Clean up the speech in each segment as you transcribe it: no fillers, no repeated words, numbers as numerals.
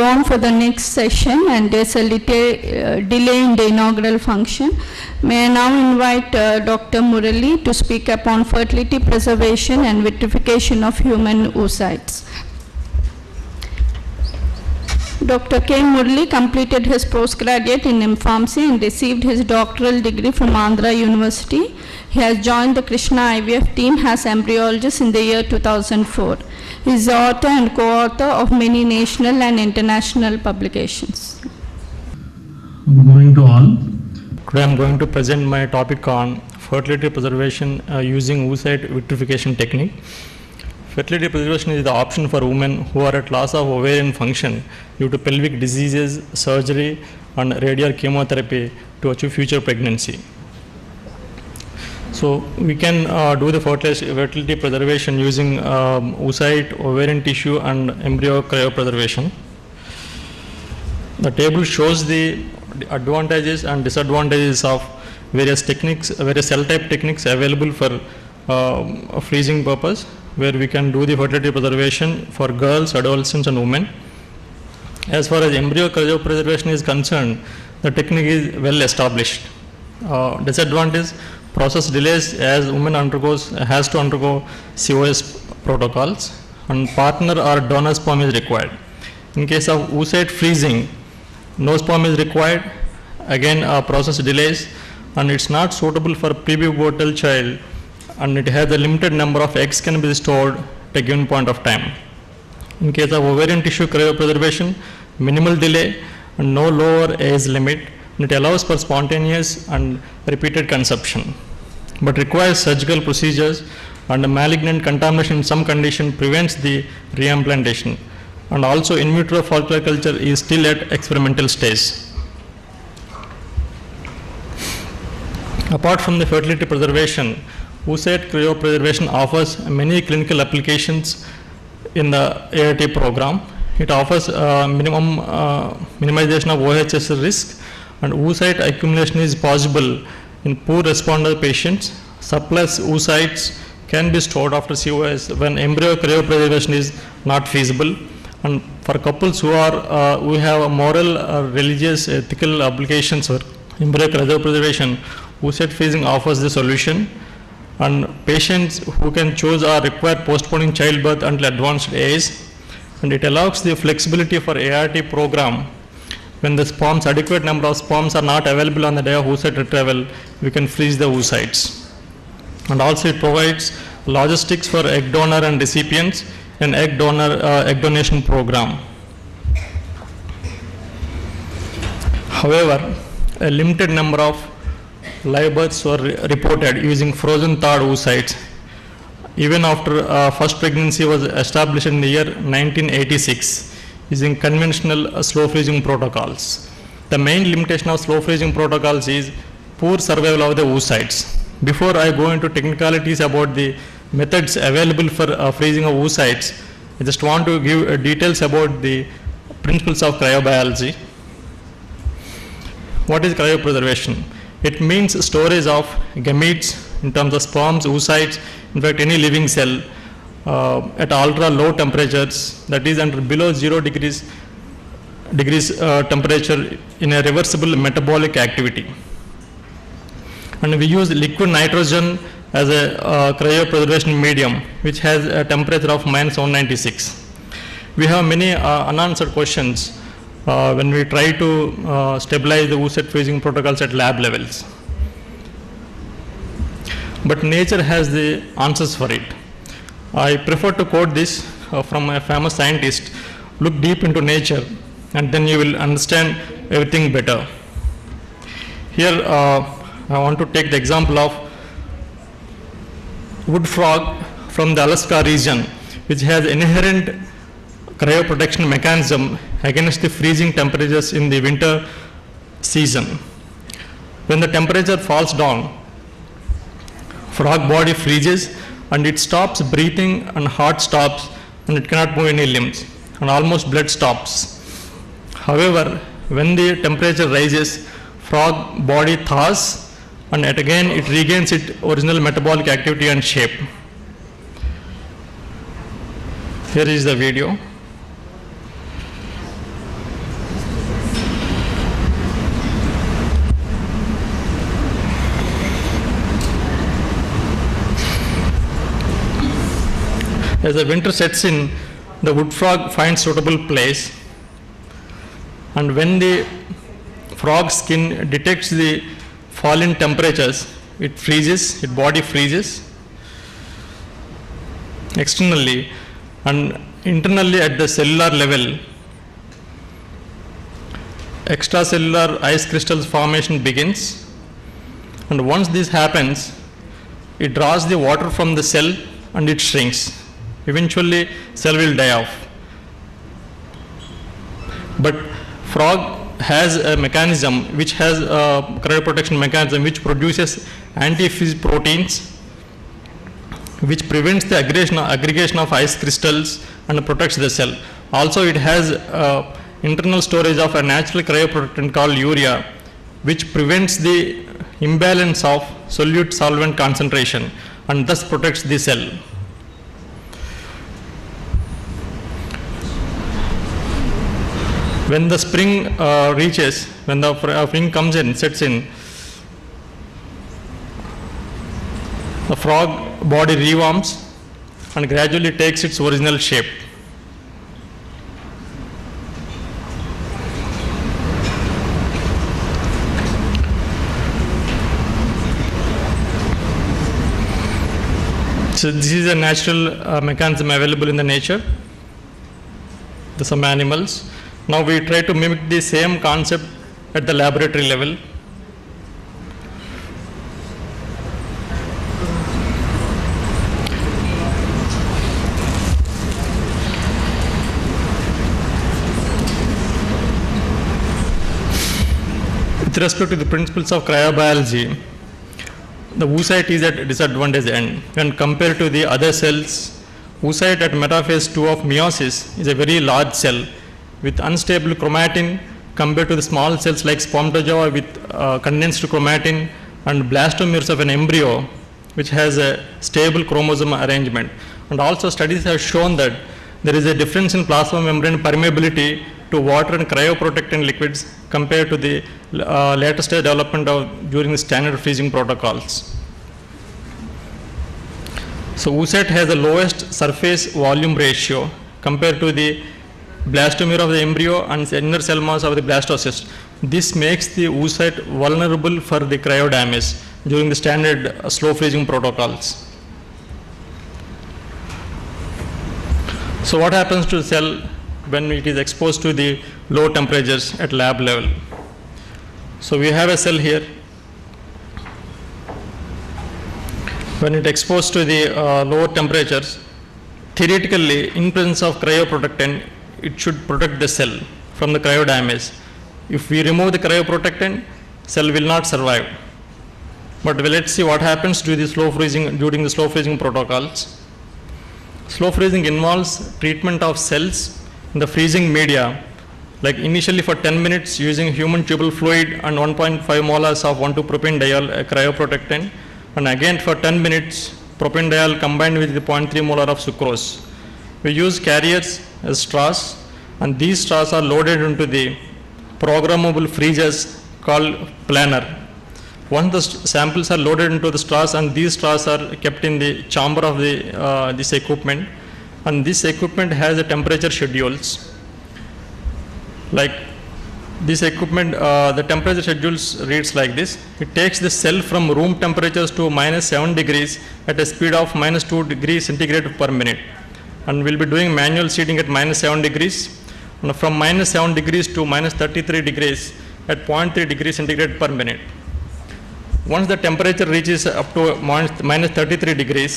go on for the next session, and there's a little delay in the inaugural function. May I now invite Dr. Murali to speak upon fertility preservation and vitrification of human oocytes. Dr. K. Murali completed his postgraduate in M.Pharmacy and received his doctoral degree from Andhra University. He has joined the Krishna IVF team as embryologist in the year 2004. He is the author and co-author of many national and international publications. Good morning to all. Today I am going to present my topic on fertility preservation using oocyte vitrification technique. Fertility preservation is the option for women who are at loss of ovarian function due to pelvic diseases, surgery, and radial chemotherapy to achieve future pregnancy. So we can do the fertility preservation using oocyte, ovarian tissue, and embryo cryopreservation. The table shows the advantages and disadvantages of various techniques, various cell type techniques available for freezing purpose, where we can do the fertility preservation for girls, adolescents, and women. As far as embryo cryopreservation is concerned, the technique is well established. Disadvantage: process delays, as women has to undergo COS protocols, and partner or donor sperm is required. In case of oocyte freezing, no sperm is required. Again, process delays, and it's not suitable for prepubertal child, and it has a limited number of eggs can be stored at a given point of time. In case of ovarian tissue cryopreservation, minimal delay and no lower age limit, and it allows for spontaneous and repeated conception, but requires surgical procedures, and malignant contamination in some condition prevents the reimplantation, and also in vitro follicular culture is still at experimental stage. Apart from the fertility preservation, oocyte cryopreservation offers many clinical applications in the ART program. It offers minimization of OHS risk, and oocyte accumulation is possible in poor responder patients. Surplus oocytes can be stored after COS when embryo cryopreservation is not feasible. And for couples who have a moral, religious, ethical obligations for embryo cryopreservation, oocyte freezing offers the solution. And patients who can choose or require postponing childbirth until advanced age, and it allows the flexibility for ART program. When the sperms, adequate number of sperms are not available on the day of oocyte retrieval, we can freeze the oocytes. And also it provides logistics for egg donor and recipients and egg donation program. However, a limited number of live births were reported using frozen thawed oocytes, even after first pregnancy was established in the year 1986 using conventional slow freezing protocols. The main limitation of slow freezing protocols is poor survival of the oocytes. Before I go into technicalities about the methods available for freezing of oocytes, I just want to give details about the principles of cryobiology. What is cryopreservation? It means storage of gametes in terms of sperms, oocytes, in fact any living cell at ultra low temperatures, that is under below 0 degrees temperature in a reversible metabolic activity. And we use liquid nitrogen as a cryopreservation medium, which has a temperature of -196. We have many unanswered questions when we try to stabilize the oocyte freezing protocols at lab levels. But nature has the answers for it. I prefer to quote this from a famous scientist: look deep into nature and then you will understand everything better. Here I want to take the example of wood frog from the Alaska region, which has inherent cryoprotection mechanism against the freezing temperatures in the winter season. When the temperature falls down, frog body freezes and it stops breathing and heart stops and it cannot move any limbs and almost blood stops. However, when the temperature rises, frog body thaws and again it regains its original metabolic activity and shape. Here is the video. As the winter sets in, the wood frog finds suitable place, and when the frog skin detects the fall in temperatures, it freezes, its body freezes externally, and internally at the cellular level, extracellular ice crystals formation begins, and once this happens, it draws the water from the cell and it shrinks. Eventually, cell will die off. But frog has a mechanism which has a cryoprotection mechanism which produces anti-freeze proteins which prevents the aggregation of ice crystals and protects the cell. Also, it has internal storage of a natural cryoprotectant called urea, which prevents the imbalance of solute solvent concentration and thus protects the cell. When the spring reaches, when the spring comes in, sets in, the frog body rewarms and gradually takes its original shape. So this is a natural mechanism available in the nature. There's some animals. Now we try to mimic the same concept at the laboratory level. With respect to the principles of cryobiology, the oocyte is at disadvantage end when compared to the other cells. Oocyte at metaphase 2 of meiosis is a very large cell with unstable chromatin compared to the small cells like spermatozoa with condensed chromatin and blastomeres of an embryo which has a stable chromosome arrangement. And also studies have shown that there is a difference in plasma membrane permeability to water and cryoprotectant liquids compared to the latest development during the standard freezing protocols. So oocyte has the lowest surface volume ratio compared to the blastomere of the embryo and the inner cell mass of the blastocyst. This makes the oocyte vulnerable for the cryo damage during the standard slow freezing protocols. So what happens to the cell when it is exposed to the low temperatures at lab level? So we have a cell here. When it exposed to the lower temperatures, theoretically in presence of cryoprotectant, it should protect the cell from the cryo damage. If we remove the cryoprotectant, cell will not survive. But let's see what happens during the slow freezing protocols. Slow freezing involves treatment of cells in the freezing media, like initially for 10 minutes using human tubal fluid and 1.5 molars of 1,2-propanediol cryoprotectant, and again for 10 minutes propanediol combined with the 0.3 molar of sucrose. We use carriers as straws, and these straws are loaded into the programmable freezers called planer. Once the samples are loaded into the straws, and these straws are kept in the chamber of this equipment, and this equipment has a temperature schedules. Like this equipment, the temperature schedules reads like this. It takes the cell from room temperatures to -7 degrees at a speed of -2 degrees centigrade per minute. And we'll be doing manual seeding at -7 degrees, and from -7 degrees to -33 degrees at 0.3 degrees centigrade per minute. Once the temperature reaches up to -33 degrees,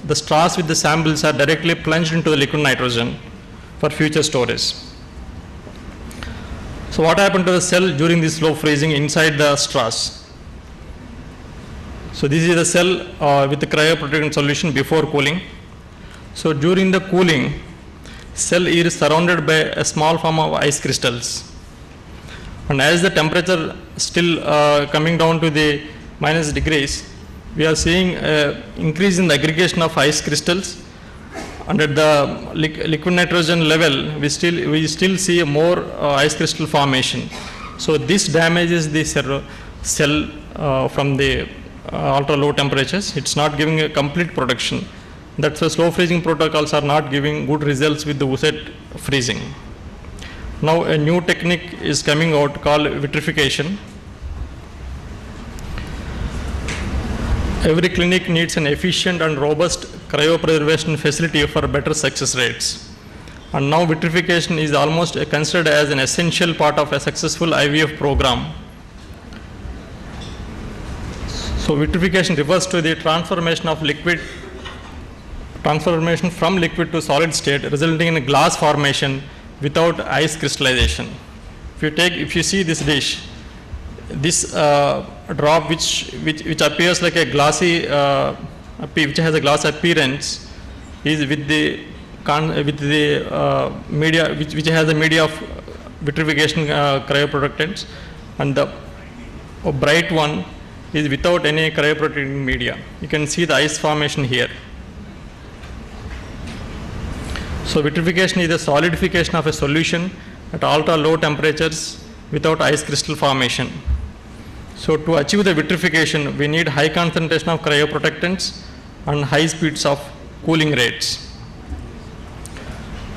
the straws with the samples are directly plunged into the liquid nitrogen for future storage. So what happened to the cell during this slow freezing inside the straws? So this is the cell with the cryoprotectant solution before cooling. So during the cooling, cell is surrounded by a small form of ice crystals. And as the temperature still coming down to the minus degrees, we are seeing increase in the aggregation of ice crystals. And at the liquid nitrogen level, we still see more ice crystal formation. So this damages the cell from the ultra low temperatures. It's not giving a complete protection. That's why slow freezing protocols are not giving good results with the oocyte freezing. Now a new technique is coming out called vitrification. Every clinic needs an efficient and robust cryopreservation facility for better success rates. And now vitrification is almost considered as an essential part of a successful IVF program. So vitrification refers to the transformation from liquid to solid state, resulting in a glass formation without ice crystallization. If you see this dish, this drop which appears like a glassy, which has a glass appearance, is with the media which has a media of vitrification cryoprotectants, and the bright one is without any cryoprotecting media. You can see the ice formation here. So vitrification is the solidification of a solution at ultra low temperatures without ice crystal formation. So to achieve the vitrification, we need high concentration of cryoprotectants and high speeds of cooling rates.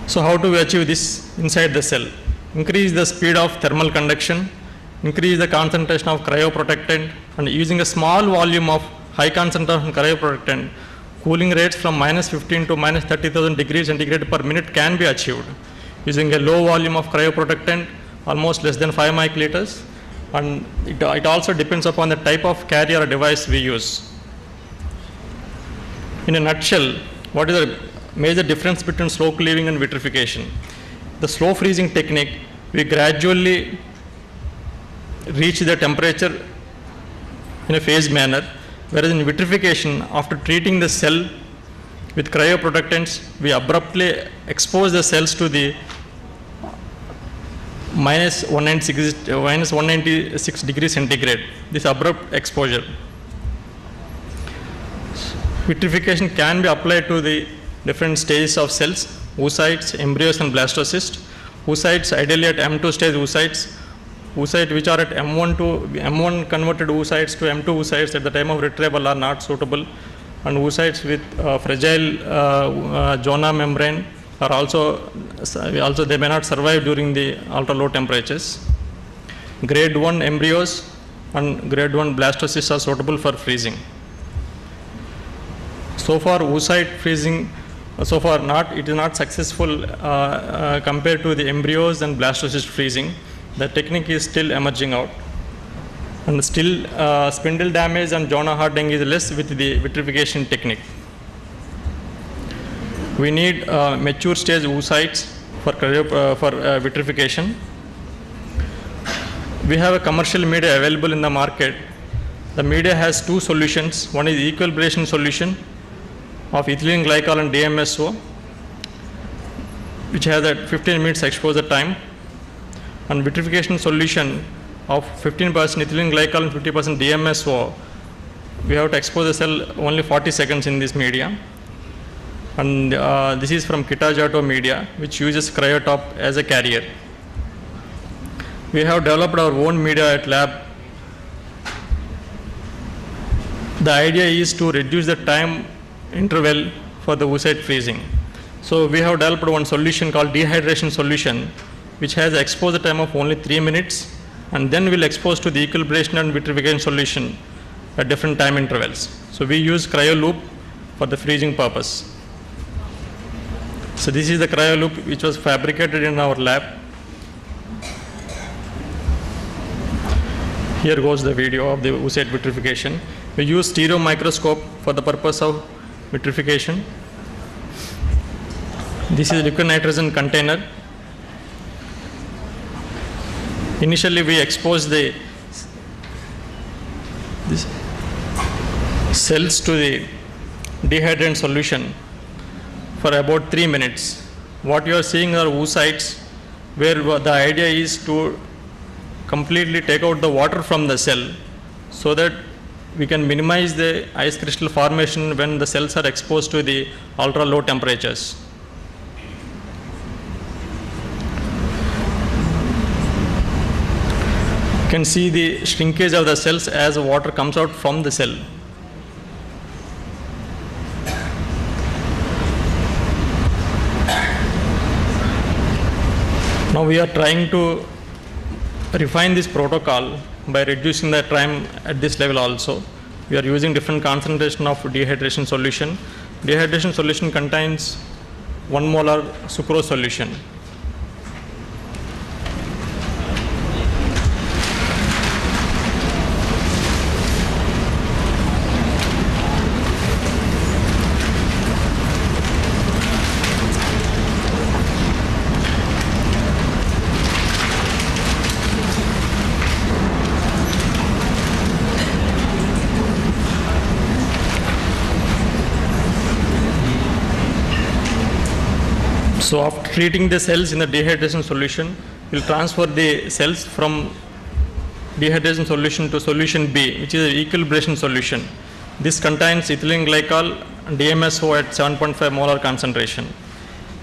So how do we achieve this inside the cell? Increase the speed of thermal conduction, increase the concentration of cryoprotectant, and using a small volume of high concentration cryoprotectant, cooling rates from -15 to -30,000 degrees centigrade per minute can be achieved using a low volume of cryoprotectant, almost less than 5 microliters, and it also depends upon the type of carrier or device we use. In a nutshell, what is the major difference between slow cleaving and vitrification? The slow freezing technique, we gradually reach the temperature in a phased manner, whereas in vitrification, after treating the cell with cryoprotectants, we abruptly expose the cells to the -196 degrees centigrade, this abrupt exposure. Vitrification can be applied to the different stages of cells, oocytes, embryos, and blastocysts. Oocytes ideally at M2 stage oocytes, oocytes which are at M1 converted oocytes to M2 oocytes at the time of retrieval are not suitable, and oocytes with fragile zona membrane are also they may not survive during the ultra low temperatures. Grade 1 embryos and grade 1 blastocysts are suitable for freezing. So far oocyte freezing, it is not successful compared to the embryos and blastocyst freezing. The technique is still emerging out, and still spindle damage and zona hardening is less with the vitrification technique. We need mature stage oocytes for vitrification. We have a commercial media available in the market. The media has two solutions. One is equilibration solution of ethylene glycol and DMSO, which has a 15 minutes exposure time, and vitrification solution of 15% ethylene glycol and 50% DMSO. We have to expose the cell only 40 seconds in this media, and this is from Kitajato media, which uses cryotop as a carrier. We have developed our own media at lab. The idea is to reduce the time interval for the oocyte freezing. So we have developed one solution called dehydration solution, which has an exposure time of only 3 minutes, and then we'll expose to the equilibration and vitrification solution at different time intervals. So we use cryo loop for the freezing purpose. So this is the cryo loop which was fabricated in our lab. Here goes the video of the oocyte vitrification. We use stereo microscope for the purpose of vitrification. This is liquid nitrogen container. Initially we expose the cells to the dehydrant solution for about 3 minutes. What you are seeing are oocytes, where the idea is to completely take out the water from the cell so that we can minimize the ice crystal formation when the cells are exposed to the ultra low temperatures. You can see the shrinkage of the cells as the water comes out from the cell. Now we are trying to refine this protocol by reducing the time at this level also. We are using different concentration of dehydration solution. Dehydration solution contains 1 molar sucrose solution. So after treating the cells in the dehydration solution, we'll transfer the cells from dehydration solution to solution B, which is an equilibration solution. This contains ethylene glycol and DMSO at 7.5 molar concentration.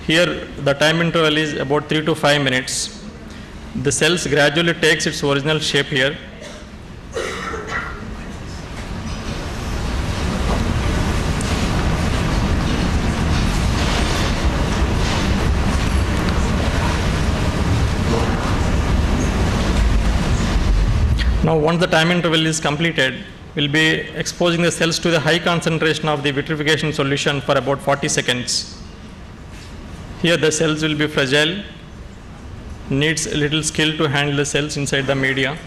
Here the time interval is about 3 to 5 minutes. The cells gradually takes its original shape here. Now once the time interval is completed, we'll be exposing the cells to the high concentration of the vitrification solution for about 40 seconds. Here the cells will be fragile, needs a little skill to handle the cells inside the media.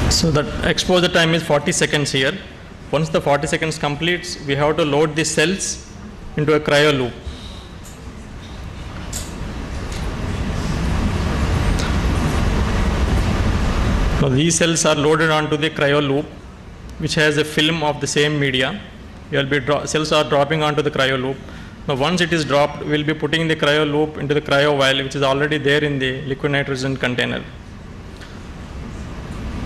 So the exposure time is 40 seconds here. Once the 40 seconds completes, we have to load the cells into a cryo loop. Now these cells are loaded onto the cryo loop, which has a film of the same media. Cells are dropping onto the cryo loop. Now once it is dropped, we will be putting the cryo loop into the cryo vial, which is already there in the liquid nitrogen container.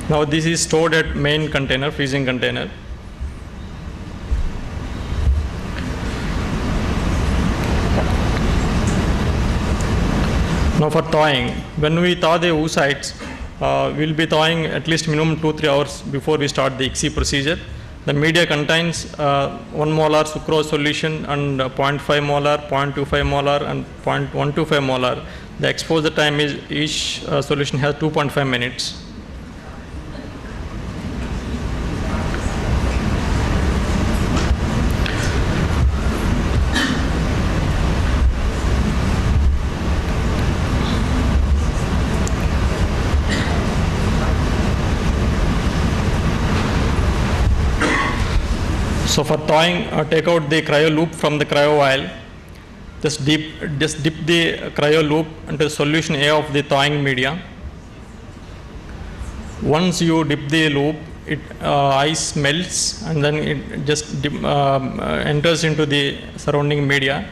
Now this is stored at main container, freezing container. Now for thawing, when we thaw the oocytes, we will be thawing at least minimum 2-3 hours before we start the ICSI procedure. The media contains 1 molar sucrose solution and 0.5 molar, 0.25 molar and 0.125 molar. The exposure time is each solution has 2.5 minutes. So for thawing, take out the cryo loop from the cryo vial. Just dip the cryo loop into the solution A of the thawing media. Once you dip the loop, ice melts and then it just enters into the surrounding media.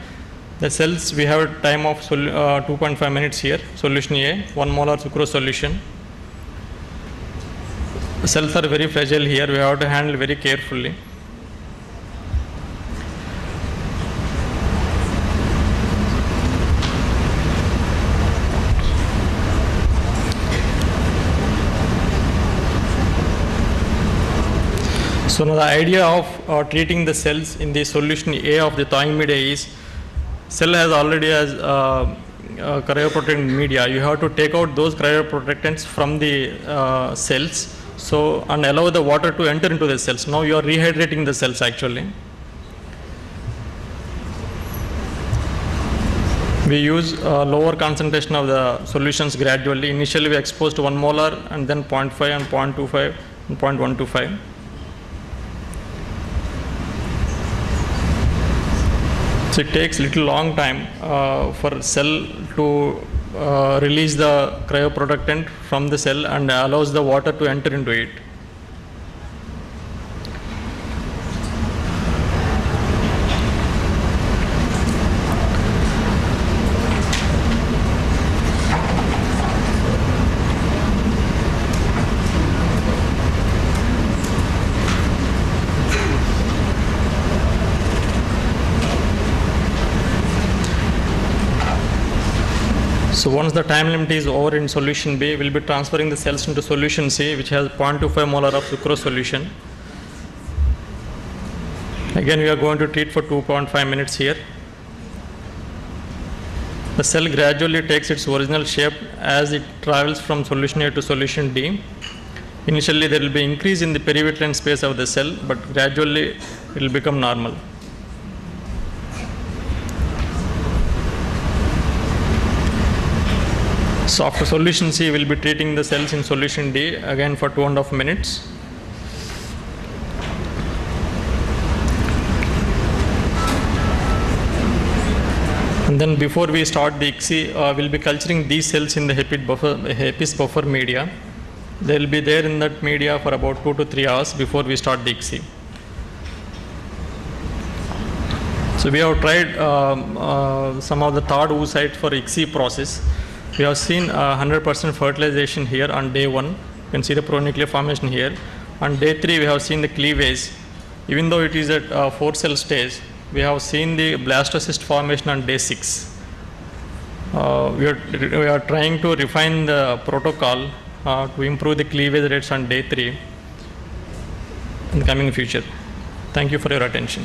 The cells, we have a time of 2.5 minutes here. Solution A, 1 molar sucrose solution. The cells are very fragile here. We have to handle very carefully. So now the idea of treating the cells in the solution A of the thawing media is, cell has already has cryoprotectant media. You have to take out those cryoprotectants from the cells, so and allow the water to enter into the cells. Now you are rehydrating the cells actually. We use lower concentration of the solutions gradually. Initially we exposed to 1 molar and then 0.5 and 0.25 and 0.125. So it takes little long time for cell to release the cryoprotectant from the cell and allows the water to enter into it. So once the time limit is over in solution B, we will be transferring the cells into solution C, which has 0.25 molar of sucrose solution. Again, we are going to treat for 2.5 minutes here. The cell gradually takes its original shape as it travels from solution A to solution D. Initially, there will be increase in the perivitrean space of the cell, but gradually it will become normal. So after solution C, we will be treating the cells in solution D again for 2.5 minutes. And then before we start the ICSI, we'll be culturing these cells in the HEPIS buffer media. They will be there in that media for about 2 to 3 hours before we start the ICSI. So we have tried some of the third oocyte for ICSI process. We have seen 100% fertilization here on day 1. You can see the pronuclear formation here. On day 3, we have seen the cleavage. Even though it is at 4-cell stage, we have seen the blastocyst formation on day 6. We are trying to refine the protocol to improve the cleavage rates on day 3 in the coming future. Thank you for your attention.